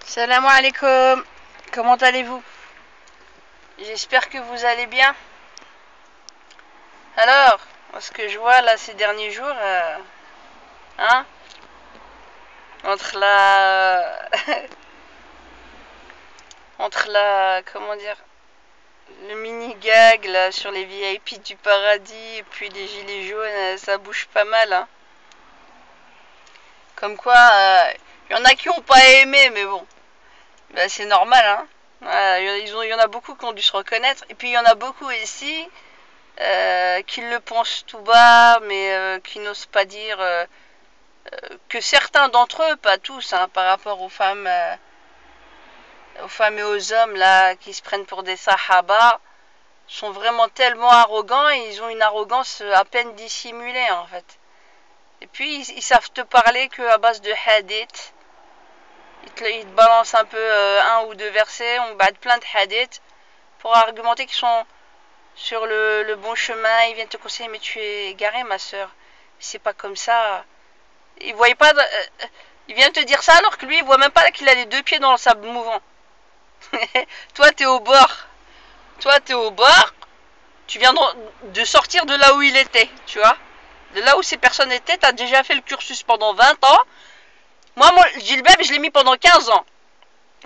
Salam alaikum, comment allez-vous? J'espère que vous allez bien. Alors, ce que je vois là ces derniers jours, hein, entre la, comment dire, le mini gag là sur les VIP du paradis et puis les gilets jaunes, ça bouge pas mal, hein. Comme quoi, y en a qui ont pas aimé, mais bon, bah, c'est normal, hein. Il y en a beaucoup qui ont dû se reconnaître, et puis il y en a beaucoup ici qui le pensent tout bas, mais qui n'osent pas dire que certains d'entre eux, pas tous, hein, par rapport aux femmes et aux hommes là qui se prennent pour des sahaba, sont vraiment tellement arrogants et ils ont une arrogance à peine dissimulée en fait. Et puis ils savent te parler qu'à base de hadith. Ils te balancent un peu un ou deux versets, on bat plein de hadiths pour argumenter qu'ils sont sur le bon chemin. Ils viennent te conseiller, mais tu es égaré ma soeur, c'est pas comme ça. Il voyait pas il vient te dire ça alors que lui il voit même pas qu'il a les deux pieds dans le sable mouvant. Toi t'es au bord, tu viens de sortir de là où il était, tu vois, de là où ces personnes étaient. T'as déjà fait le cursus pendant 20 ans. Moi le djilbab je l'ai mis pendant 15 ans.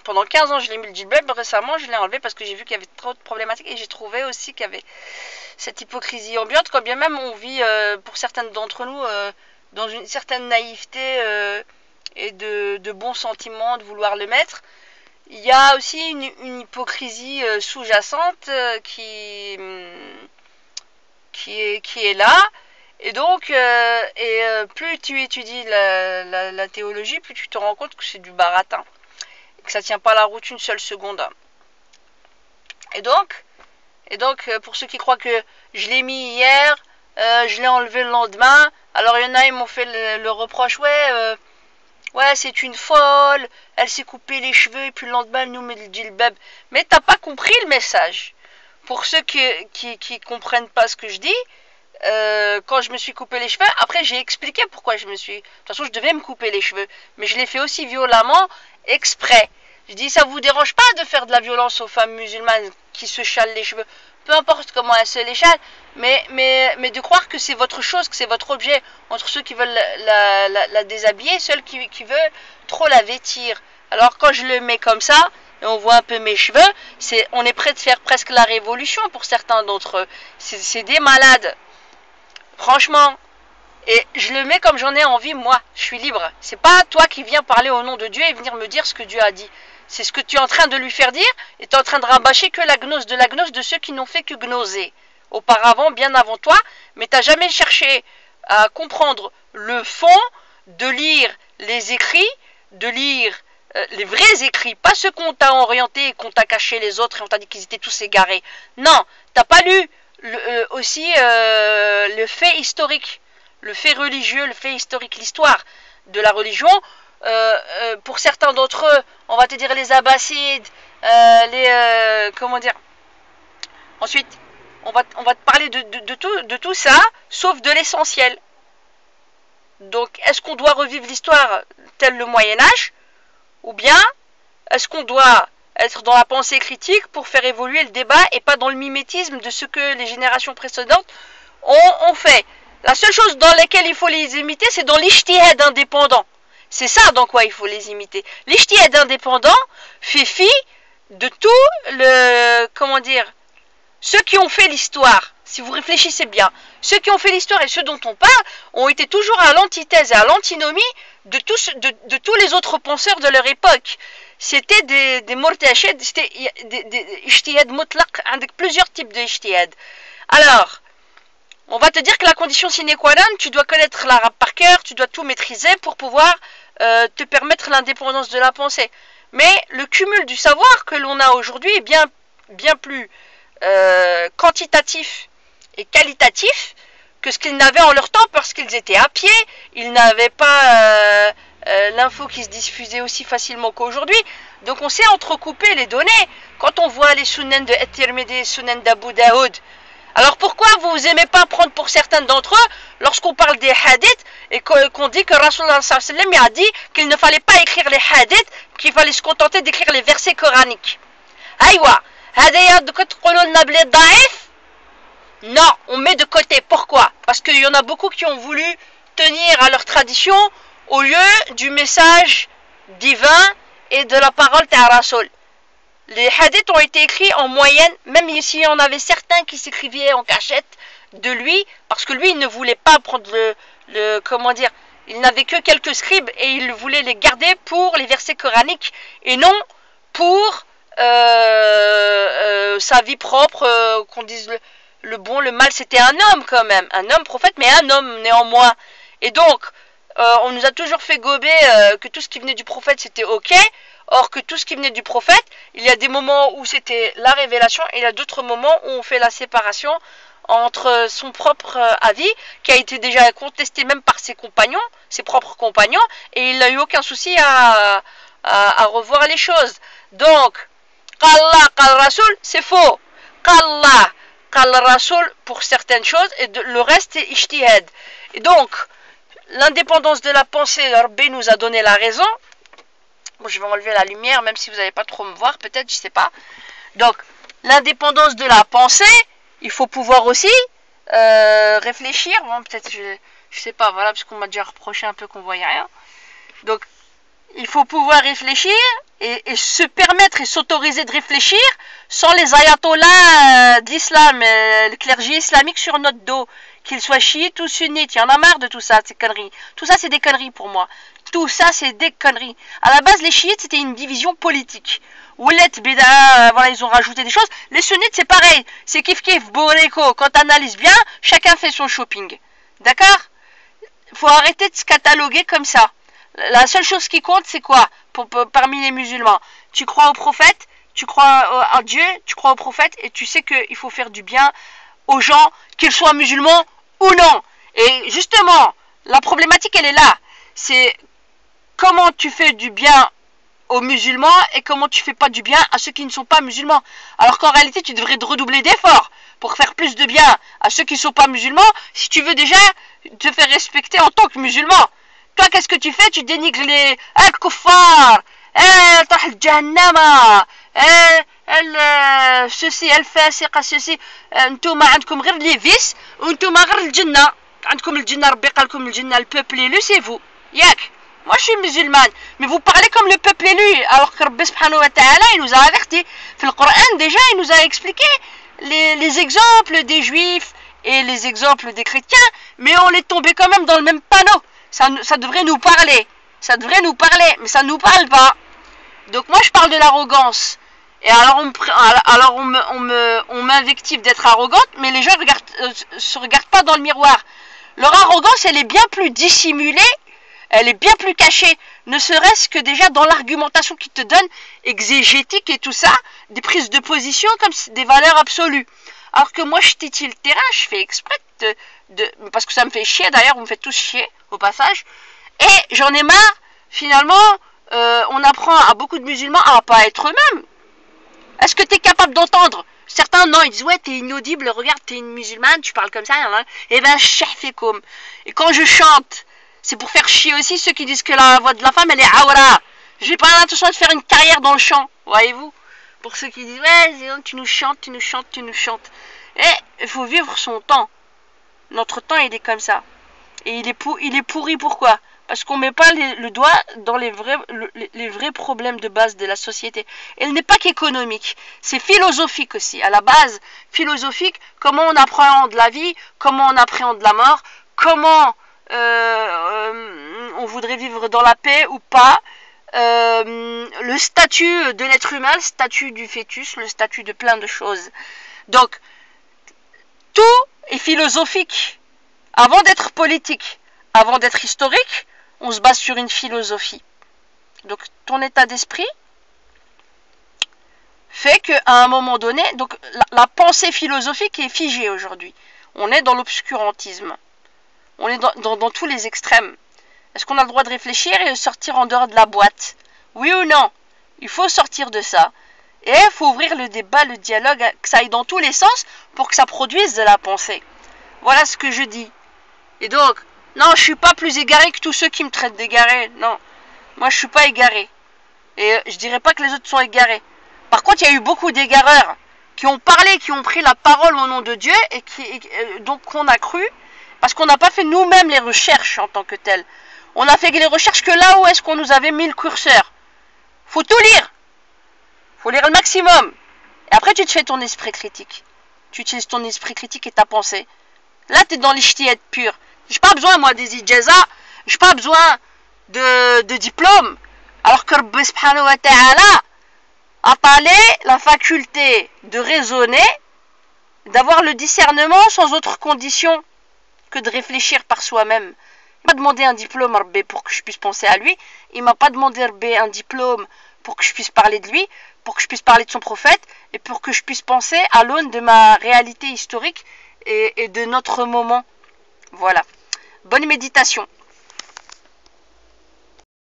Pendant 15 ans je l'ai mis le djilbab. Récemment je l'ai enlevé parce que j'ai vu qu'il y avait trop de problématiques et j'ai trouvé aussi qu'il y avait cette hypocrisie ambiante, quand bien même on vit pour certaines d'entre nous dans une certaine naïveté et de bons sentiments de vouloir le mettre. Il y a aussi une hypocrisie sous-jacente qui est là. Et donc, plus tu étudies la théologie, plus tu te rends compte que c'est du baratin. Et que ça tient pas la route une seule seconde. Et donc, pour ceux qui croient que je l'ai mis hier, je l'ai enlevé le lendemain, alors il y en a, ils m'ont fait le reproche, ouais, c'est une folle, elle s'est coupé les cheveux et puis le lendemain elle nous met le djilbab. Mais t'as pas compris le message. Pour ceux qui comprennent pas ce que je dis, quand je me suis coupé les cheveux, après j'ai expliqué pourquoi je me suis... De toute façon je devais me couper les cheveux, mais je l'ai fait aussi violemment, exprès. Je dis, ça vous dérange pas de faire de la violence aux femmes musulmanes qui se chalent les cheveux, peu importe comment elles se les chalent, mais de croire que c'est votre chose, que c'est votre objet, entre ceux qui veulent la déshabiller et ceux qui veulent trop la vêtir. Alors quand je le mets comme ça, et on voit un peu mes cheveux, on est prêt de faire presque la révolution pour certains d'entre eux. C'est des malades. Franchement. Et je le mets comme j'en ai envie, moi. Je suis libre. C'est pas toi qui viens parler au nom de Dieu et venir me dire ce que Dieu a dit. C'est ce que tu es en train de lui faire dire, et tu es en train de rabâcher que la gnose de ceux qui n'ont fait que gnoser. Auparavant, bien avant toi, mais tu n'as jamais cherché à comprendre le fond, de lire les écrits, de lire les vrais écrits, pas ceux qu'on t'a orienté et qu'on t'a caché les autres et on t'a dit qu'ils étaient tous égarés. Non, t'as pas lu aussi le fait historique, le fait religieux, le fait historique, l'histoire de la religion. Pour certains d'entre eux, on va te dire les Abbassides, comment dire. Ensuite, on va te parler de tout ça, sauf de l'essentiel. Donc, est-ce qu'on doit revivre l'histoire tel le Moyen-Âge, ou bien est-ce qu'on doit être dans la pensée critique pour faire évoluer le débat et pas dans le mimétisme de ce que les générations précédentes ont fait. La seule chose dans laquelle il faut les imiter, c'est dans l'ijtihad indépendant. C'est ça dans quoi il faut les imiter. L'ijtihad indépendant fait fi de tout le... Comment dire, ceux qui ont fait l'histoire, si vous réfléchissez bien, ceux qui ont fait l'histoire et ceux dont on parle ont été toujours à l'antithèse et à l'antinomie de tous les autres penseurs de leur époque. C'était des murtachid, c'était des ijtihad mutlaq, avec plusieurs types de ijtihad. Alors, on va te dire que la condition sine qua non, tu dois connaître l'arabe par cœur, tu dois tout maîtriser pour pouvoir te permettre l'indépendance de la pensée. Mais le cumul du savoir que l'on a aujourd'hui est bien plus quantitatif et qualitatif que ce qu'ils n'avaient en leur temps, parce qu'ils étaient à pied, ils n'avaient pas l'info qui se diffusait aussi facilement qu'aujourd'hui. Donc on sait entrecouper les données. Quand on voit les sunan de At-Tirmidhi, les sunan d'Abu Daoud, alors pourquoi vous aimez pas prendre pour certains d'entre eux, lorsqu'on parle des hadiths, et qu'on dit que Rasulullah sallallahu alayhi wa sallam a dit qu'il ne fallait pas écrire les hadiths qu'il fallait se contenter d'écrire les versets coraniques. Aïwa, هذايا دوك تقولوا لنا بلي ضعيف. Non, on met de côté. Pourquoi? Parce qu'il y en a beaucoup qui ont voulu tenir à leur tradition au lieu du message divin et de la parole de Rasoul. Les hadiths ont été écrits en moyenne, même s'il y en avait certains qui s'écrivaient en cachette de lui, parce que lui, il ne voulait pas prendre comment dire, il n'avait que quelques scribes et il voulait les garder pour les versets coraniques et non pour sa vie propre, qu'on dise le bon, le mal. C'était un homme quand même, un homme prophète, mais un homme néanmoins. Et donc, on nous a toujours fait gober que tout ce qui venait du prophète c'était ok. Or que tout ce qui venait du prophète, il y a des moments où c'était la révélation et il y a d'autres moments où on fait la séparation entre son propre avis, qui a été déjà contesté même par ses compagnons, ses propres compagnons, et il n'a eu aucun souci à revoir les choses. Donc, Qalla, Qal Rasoul, c'est faux. Qalla, Qal Rasoul pour certaines choses, et le reste est Ijtihad. Et donc, l'indépendance de la pensée, Rabbi nous a donné la raison. Bon, je vais enlever la lumière, même si vous n'allez pas trop me voir, peut-être, je sais pas. Donc, l'indépendance de la pensée, il faut pouvoir aussi réfléchir. Bon, peut-être, je sais pas, voilà, parce qu'on m'a déjà reproché un peu qu'on voyait rien. Donc, il faut pouvoir réfléchir et se permettre et s'autoriser de réfléchir sans les ayatollahs de l'islam, le clergé islamique sur notre dos, qu'ils soient chiites ou sunnites. Il y en a marre de tout ça, ces conneries. Tout ça, c'est des conneries pour moi. Tout ça, c'est des conneries. À la base, les chiites, c'était une division politique. Oulet, Bida, voilà, ils ont rajouté des choses. Les sunnites, c'est pareil. C'est kiff-kiff, Boreko. Quand tu analyses bien, chacun fait son shopping. D'accord? Faut arrêter de se cataloguer comme ça. La seule chose qui compte, c'est quoi parmi les musulmans? Tu crois au prophète, tu crois à Dieu, tu crois au prophète, et tu sais qu'il faut faire du bien aux gens, qu'ils soient musulmans ou non. Et justement, la problématique, elle est là. C'est comment tu fais du bien aux musulmans et comment tu fais pas du bien à ceux qui ne sont pas musulmans. Alors qu'en réalité, tu devrais redoubler d'efforts pour faire plus de bien à ceux qui ne sont pas musulmans si tu veux déjà te faire respecter en tant que musulman. Toi, qu'est-ce que tu fais? Tu dénigres les kuffar, jahannama, ceci, الفاسقة, ceci. انتم عندكم غير les vices وانتم غير الجنة. عندكم الجنة, ربي قال لكم الجنة, le peuple élu, c'est vous. Yak. Moi, je suis musulmane, mais vous parlez comme le peuple élu, alors que Rabbi subhanahu wa ta'ala, il nous a avertis. Dans le Coran, déjà, il nous a expliqué les exemples des juifs et les exemples des chrétiens, mais on est tombé quand même dans le même panneau. Ça devrait nous parler. Ça devrait nous parler, mais ça ne nous parle pas. Donc moi, je parle de l'arrogance. Et alors, on m'invective d'être arrogante, mais les gens se regardent pas dans le miroir. Leur arrogance, elle est bien plus dissimulée, elle est bien plus cachée, ne serait-ce que déjà dans l'argumentation qu'ils te donnent, exégétique et tout ça, des prises de position comme des valeurs absolues. Alors que moi, je titille le terrain, je fais exprès parce que ça me fait chier, d'ailleurs, vous me faites tous chier, au passage, et j'en ai marre, finalement, on apprend à beaucoup de musulmans à pas être eux-mêmes. Est-ce que tu es capable d'entendre? Certains, non, ils disent, ouais, t'es inaudible, regarde, t'es une musulmane, tu parles comme ça, hein. Et ben, comme. Et quand je chante, c'est pour faire chier aussi ceux qui disent que la voix de la femme, elle est awra. J'ai pas l'intention de faire une carrière dans le chant, voyez-vous. Pour ceux qui disent, ouais, tu nous chantes, tu nous chantes, tu nous chantes. Et il faut vivre son temps. Notre temps, il est comme ça. Et il est pourri, pourquoi? Parce qu'on ne met pas le doigt dans les vrais problèmes de base de la société. Elle n'est pas qu'économique, c'est philosophique aussi. À la base, philosophique, comment on appréhende la vie, comment on appréhende la mort, comment on voudrait vivre dans la paix ou pas, le statut de l'être humain, le statut du fœtus, le statut de plein de choses. Donc, tout est philosophique. Avant d'être politique, avant d'être historique, on se base sur une philosophie. Donc, ton état d'esprit fait qu'à un moment donné, donc la pensée philosophique est figée aujourd'hui. On est dans l'obscurantisme. On est dans tous les extrêmes. Est-ce qu'on a le droit de réfléchir et de sortir en dehors de la boîte? Oui ou non? Il faut sortir de ça. Et il faut ouvrir le débat, le dialogue, que ça aille dans tous les sens pour que ça produise de la pensée. Voilà ce que je dis. Et donc, non, je ne suis pas plus égaré que tous ceux qui me traitent d'égaré. Non, moi je ne suis pas égaré. Et je dirais pas que les autres sont égarés. Par contre, il y a eu beaucoup d'égareurs qui ont parlé, qui ont pris la parole au nom de Dieu et donc qu'on a cru, parce qu'on n'a pas fait nous-mêmes les recherches en tant que telles. On a fait les recherches que là où est-ce qu'on nous avait mis le curseur. Faut tout lire. Faut lire le maximum. Et après, tu te fais ton esprit critique. Tu utilises ton esprit critique et ta pensée. Là, tu es dans l'ijtihad pur. J'ai pas besoin, moi, des ijaza. J'ai pas besoin de diplôme. Alors que Rabbi subhanahu wa ta'ala a parlé la faculté de raisonner, d'avoir le discernement sans autre condition que de réfléchir par soi-même. Il m'a demandé un diplôme, Rabbi, pour que je puisse penser à lui. Il m'a pas demandé, Rabbi, un diplôme pour que je puisse parler de lui, pour que je puisse parler de son prophète, et pour que je puisse penser à l'aune de ma réalité historique et de notre moment. Voilà. Bonne méditation.